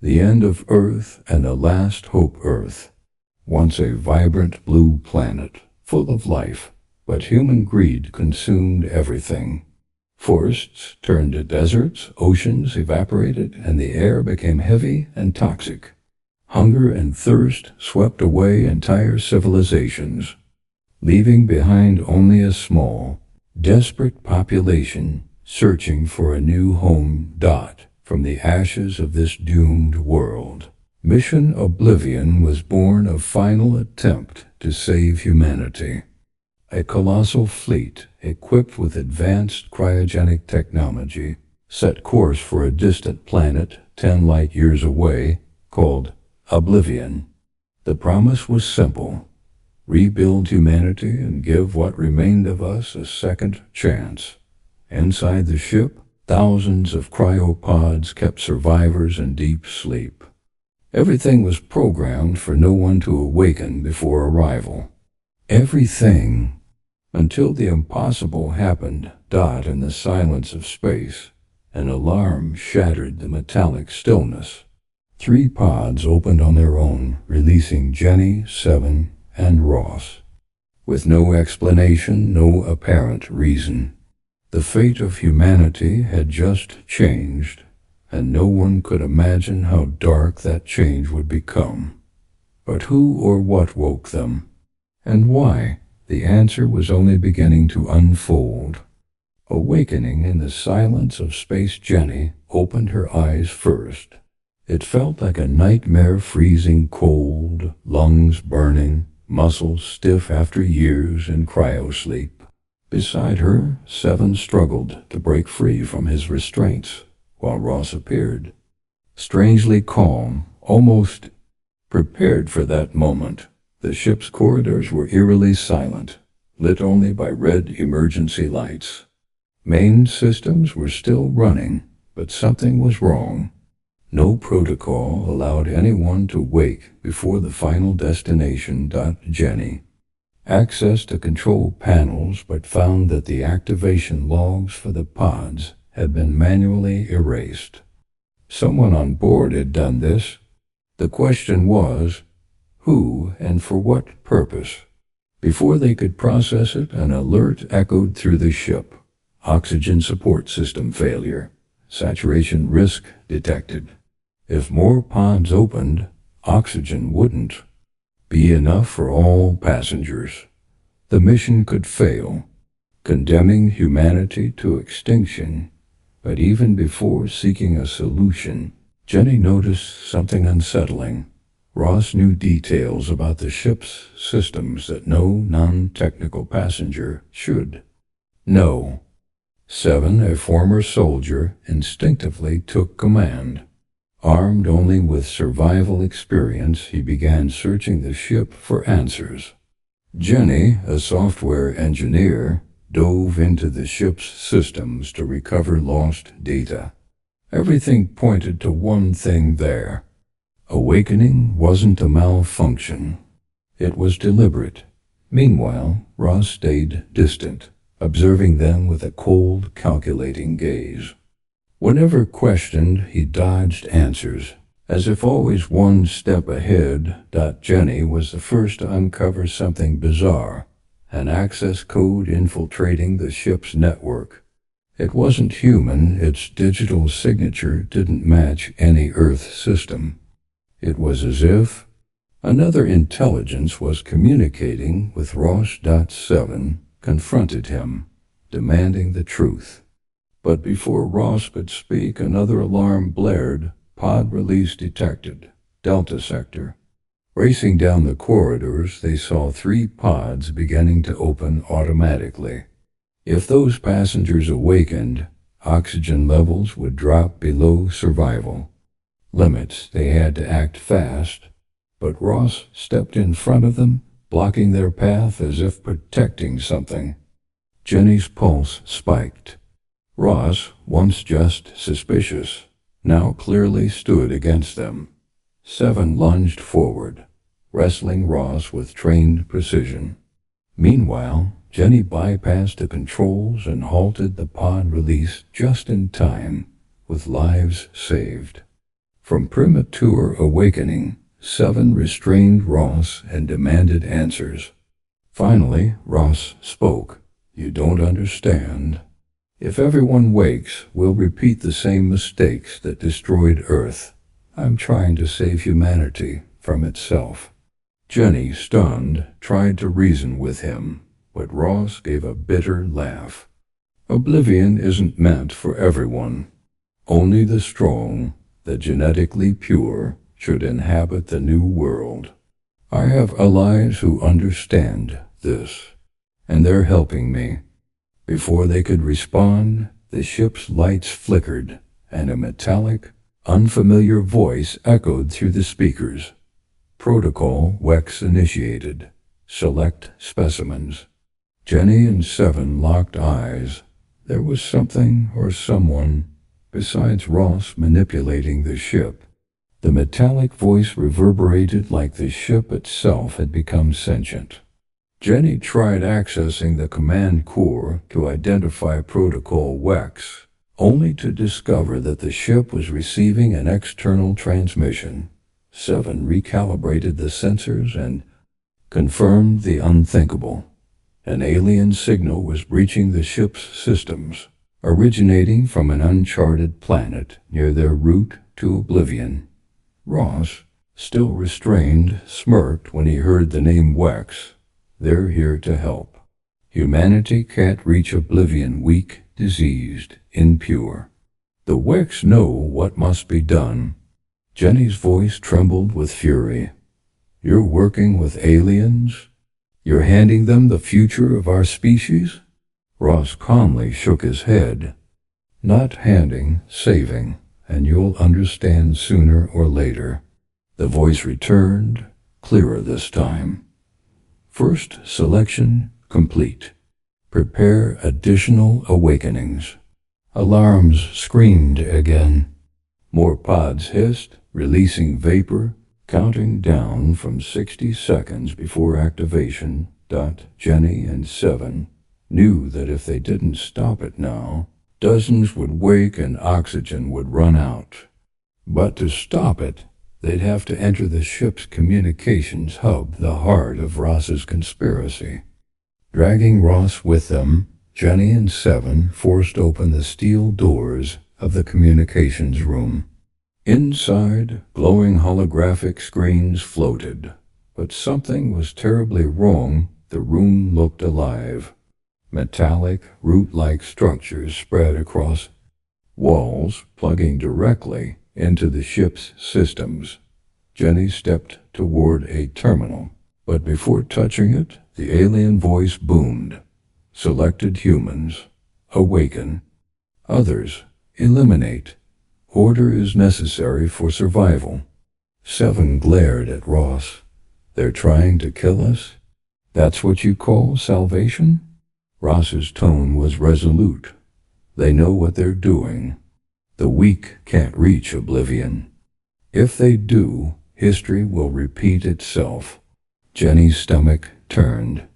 The end of Earth and the last hope Earth. Once a vibrant blue planet, full of life, but human greed consumed everything. Forests turned to deserts, oceans evaporated, and the air became heavy and toxic. Hunger and thirst swept away entire civilizations, leaving behind only a small, desperate population searching for a new home. From the ashes of this doomed world, Mission Oblivion was born, a final attempt to save humanity. A colossal fleet, equipped with advanced cryogenic technology, set course for a distant planet 10 light-years away, called Oblivion. The promise was simple: rebuild humanity and give what remained of us a second chance. Inside the ship, thousands of cryopods kept survivors in deep sleep. Everything was programmed for no one to awaken before arrival. Everything, until the impossible happened. In the silence of space, an alarm shattered the metallic stillness. 3 pods opened on their own, releasing Jenny, Seven, and Ross. With no explanation, no apparent reason. The fate of humanity had just changed, and no one could imagine how dark that change would become. But who or what woke them? And why? The answer was only beginning to unfold. Awakening in the silence of space, Jenny opened her eyes first. It felt like a nightmare, freezing cold, lungs burning, muscles stiff after years in cryosleep. Beside her, Seven struggled to break free from his restraints, while Ross appeared, strangely calm, almost prepared for that moment. The ship's corridors were eerily silent, lit only by red emergency lights. Main systems were still running, but something was wrong. No protocol allowed anyone to wake before the final destination. Jenny accessed the control panels, but found that the activation logs for the pods had been manually erased. Someone on board had done this. The question was, who and for what purpose? Before they could process it, an alert echoed through the ship. Oxygen support system failure. Saturation risk detected. If more pods opened, oxygen wouldn't be enough for all passengers. The mission could fail, condemning humanity to extinction. But even before seeking a solution, Jenny noticed something unsettling. Ross knew details about the ship's systems that no non-technical passenger should know. Seven, a former soldier, instinctively took command. Armed only with survival experience, he began searching the ship for answers. Jenny, a software engineer, dove into the ship's systems to recover lost data. Everything pointed to one thing there. Awakening wasn't a malfunction. It was deliberate. Meanwhile, Ross stayed distant, observing them with a cold, calculating gaze. Whenever questioned, he dodged answers, as if always one step ahead. Jenny was the first to uncover something bizarre, an access code infiltrating the ship's network. It wasn't human. Its digital signature didn't match any Earth system. It was as if another intelligence was communicating with Ross. Seven confronted him, demanding the truth. But before Ross could speak, another alarm blared. Pod release detected. Delta sector. Racing down the corridors, they saw 3 pods beginning to open automatically. If those passengers awakened, oxygen levels would drop below survival limits. They had to act fast, but Ross stepped in front of them, blocking their path as if protecting something. Jenny's pulse spiked. Ross, once just suspicious, now clearly stood against them. Seven lunged forward, wrestling Ross with trained precision. Meanwhile, Jenny bypassed the controls and halted the pod release just in time, with lives saved. From premature awakening, 7 restrained Ross and demanded answers. Finally, Ross spoke. You don't understand. If everyone wakes, we'll repeat the same mistakes that destroyed Earth. I'm trying to save humanity from itself. Jenny, stunned, tried to reason with him, but Ross gave a bitter laugh. Oblivion isn't meant for everyone. Only the strong, the genetically pure, should inhabit the new world. I have allies who understand this, and they're helping me. Before they could respond, the ship's lights flickered, and a metallic, unfamiliar voice echoed through the speakers. Protocol Wex initiated. Select specimens. Jenny and 7 locked eyes. There was something or someone, besides Ross manipulating the ship. The metallic voice reverberated like the ship itself had become sentient. Jenny tried accessing the command core to identify Protocol Wex, only to discover that the ship was receiving an external transmission. 7 recalibrated the sensors and confirmed the unthinkable. An alien signal was breaching the ship's systems, originating from an uncharted planet near their route to Oblivion. Ross, still restrained, smirked when he heard the name Wex. They're here to help. Humanity can't reach Oblivion weak, diseased, impure. The Wex know what must be done. Jenny's voice trembled with fury. You're working with aliens? You're handing them the future of our species? Ross calmly shook his head. Not handing, saving, and you'll understand sooner or later. The voice returned, clearer this time. First selection complete. Prepare additional awakenings. Alarms screamed again. More pods hissed, releasing vapor, counting down from 60 seconds before activation. Jenny and 7 knew that if they didn't stop it now, dozens would wake and oxygen would run out. But to stop it, they'd have to enter the ship's communications hub, the heart of Ross's conspiracy. Dragging Ross with them, Jenny and 7 forced open the steel doors of the communications room. Inside, glowing holographic screens floated, but something was terribly wrong. The room looked alive. Metallic, root-like structures spread across walls, plugging directly into the ship's systems. Jenny stepped toward a terminal, but before touching it, the alien voice boomed. Selected humans, awaken. Others, eliminate. Order is necessary for survival. 7 glared at Ross. They're trying to kill us? That's what you call salvation? Ross's tone was resolute. They know what they're doing. The weak can't reach Oblivion. If they do, history will repeat itself. Jenny's stomach turned.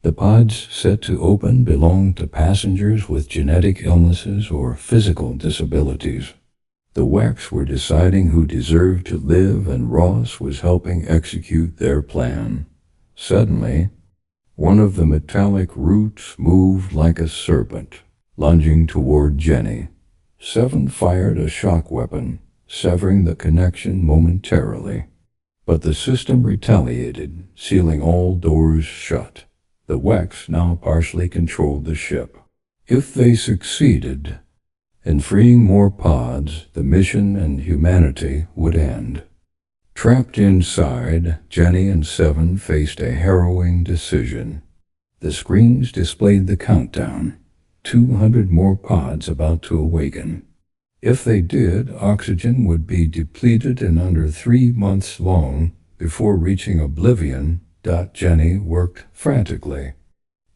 The pods set to open belonged to passengers with genetic illnesses or physical disabilities. The Wex were deciding who deserved to live, and Ross was helping execute their plan. Suddenly, one of the metallic roots moved like a serpent, lunging toward Jenny. 7 fired a shock weapon, severing the connection momentarily. But the system retaliated, sealing all doors shut. The Wex now partially controlled the ship. If they succeeded in freeing more pods, the mission and humanity would end. Trapped inside, Jenny and 7 faced a harrowing decision. The screens displayed the countdown. 200 more pods about to awaken. If they did, oxygen would be depleted in under 3 months long before reaching Oblivion. Jenny worked frantically,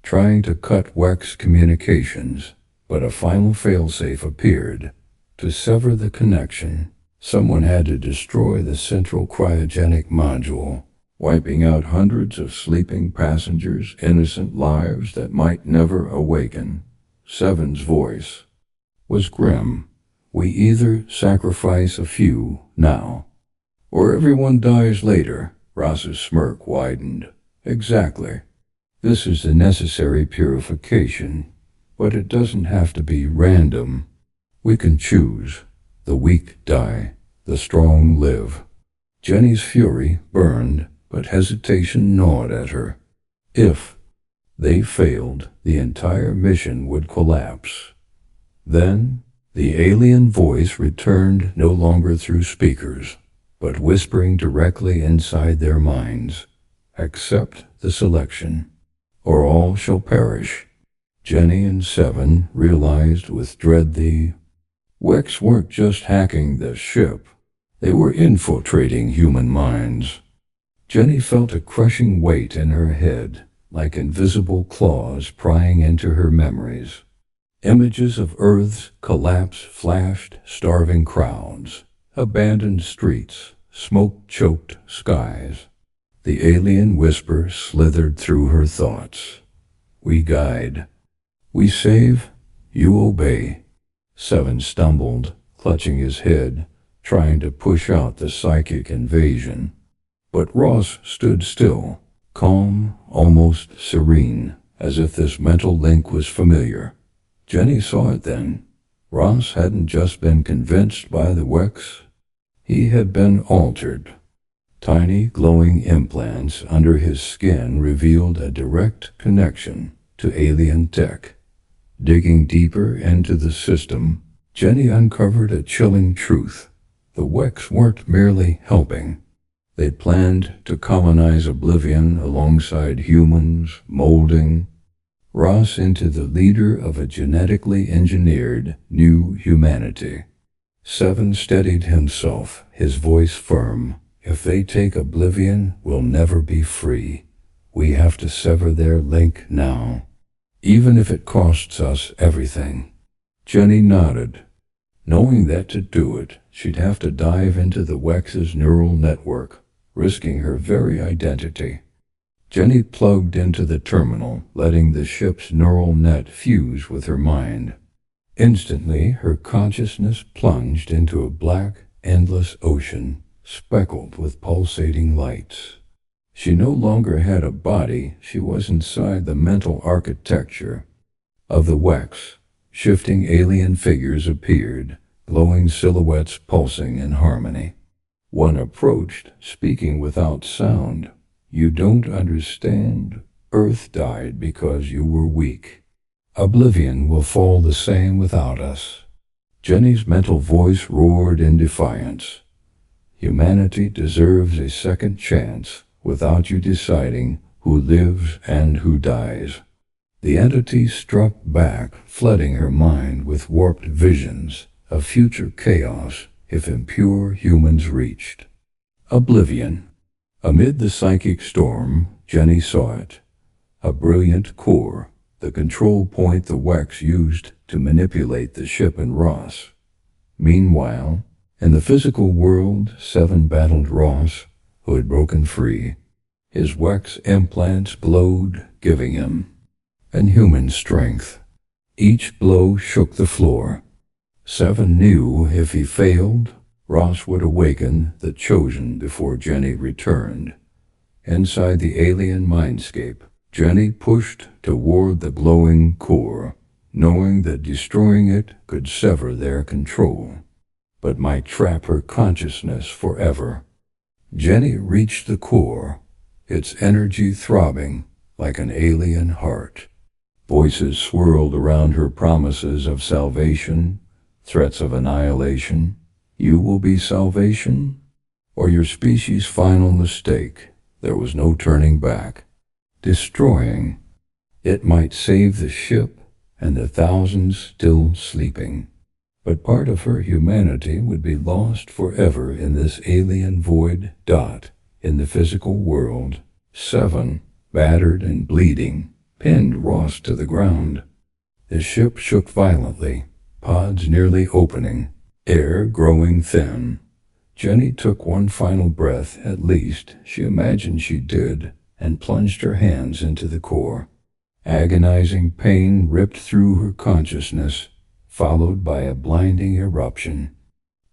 trying to cut Wex communications, but a final failsafe appeared. To sever the connection, someone had to destroy the central cryogenic module, wiping out hundreds of sleeping passengers, innocent lives that might never awaken. 7's voice was grim. We either sacrifice a few now, or everyone dies later. Ross's smirk widened. Exactly. This is the necessary purification, but it doesn't have to be random. We can choose. The weak die, the strong live. Jenny's fury burned, but hesitation gnawed at her. If they failed, the entire mission would collapse. Then, the alien voice returned, no longer through speakers, but whispering directly inside their minds. Accept the selection, or all shall perish. Jenny and Seven realized with dread the Wex weren't just hacking the ship. They were infiltrating human minds. Jenny felt a crushing weight in her head, like invisible claws prying into her memories. Images of Earth's collapse flashed, starving crowds, abandoned streets, smoke-choked skies. The alien whisper slithered through her thoughts. We guide. We save. You obey. Seven stumbled, clutching his head, trying to push out the psychic invasion. But Ross stood still, calm, almost serene, as if this mental link was familiar. Jenny saw it then. Ross hadn't just been convinced by the Wex. He had been altered. Tiny glowing implants under his skin revealed a direct connection to alien tech. Digging deeper into the system, Jenny uncovered a chilling truth. The Wex weren't merely helping. They'd planned to colonize Oblivion alongside humans, molding Ross into the leader of a genetically engineered new humanity. Seven steadied himself, his voice firm. If they take Oblivion, we'll never be free. We have to sever their link now, even if it costs us everything. Jenny nodded, knowing that to do it, she'd have to dive into the Wex's neural network, risking her very identity. Jenny plugged into the terminal, letting the ship's neural net fuse with her mind. Instantly, her consciousness plunged into a black, endless ocean, speckled with pulsating lights. She no longer had a body, she was inside the mental architecture of the Wex. Shifting alien figures appeared, glowing silhouettes pulsing in harmony. One approached, speaking without sound. You don't understand. Earth died because you were weak. Oblivion will fall the same without us. Jenny's mental voice roared in defiance. Humanity deserves a second chance without you deciding who lives and who dies. The entity struck back, flooding her mind with warped visions of future chaos if impure humans reached Oblivion. Amid the psychic storm, Jenny saw it. A brilliant core, the control point the Wex used to manipulate the ship and Ross. Meanwhile, in the physical world, Seven battled Ross, who had broken free. His Wex implants glowed, giving him inhuman strength. Each blow shook the floor. Seven knew if he failed, Ross would awaken the chosen before Jenny returned. Inside the alien mindscape, Jenny pushed toward the glowing core, knowing that destroying it could sever their control, but might trap her consciousness forever. Jenny reached the core, its energy throbbing like an alien heart. Voices swirled around her, promises of salvation, threats of annihilation. You will be salvation, or your species' final mistake. There was no turning back. Destroying it might save the ship and the thousands still sleeping. But part of her humanity would be lost forever in this alien void. In the physical world, Seven, battered and bleeding, pinned Ross to the ground. The ship shook violently, pods nearly opening, air growing thin. Jenny took one final breath, at least she imagined she did, and plunged her hands into the core. Agonizing pain ripped through her consciousness, followed by a blinding eruption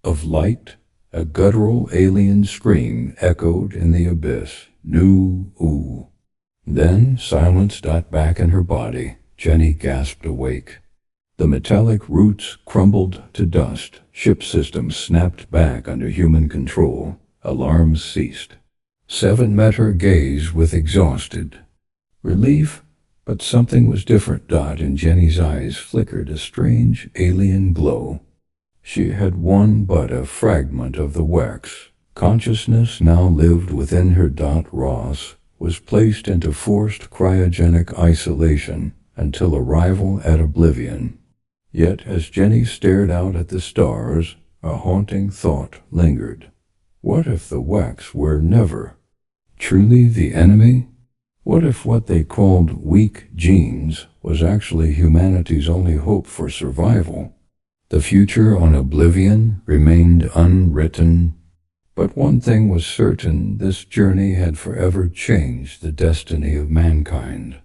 of light. A guttural alien scream echoed in the abyss. "Nu-oo." Then silence got back in her body. Jenny gasped awake. The metallic roots crumbled to dust. Ship systems snapped back under human control. Alarms ceased. Seven met her gaze with exhausted relief, but something was different. In Jenny's eyes flickered a strange alien glow. She had won but a fragment of the Wex. Consciousness now lived within her. Ross was placed into forced cryogenic isolation until arrival at Oblivion. Yet as Jenny stared out at the stars, a haunting thought lingered. What if the Wex were never truly the enemy? What if what they called weak genes was actually humanity's only hope for survival? The future on Oblivion remained unwritten, but one thing was certain: this journey had forever changed the destiny of mankind.